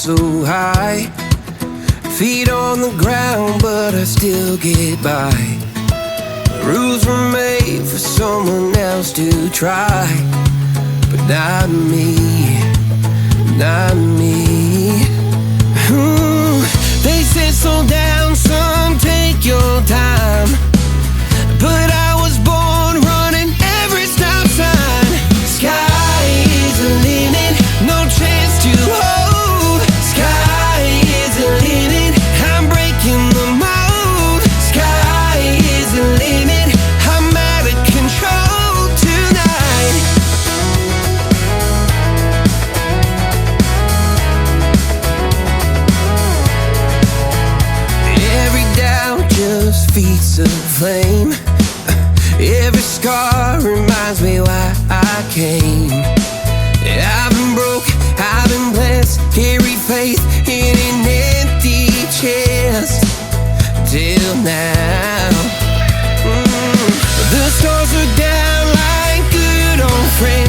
so high. Feet on the ground, but I still get by. Rules were made for someone else to try, but not me, not me. Ooh, they said slow down, son, take your time, but I was born running every stop sign. Sky is the limit, no chance to hold. Sky is the limit, I'm breaking the mold. Sky is the limit, I'm out of control tonight. Every doubt just feeds a flame. Every scar reminds me why I came. I've been broke, I've been blessed, carried faith in an empty chest till now. The stars are down like good old friends.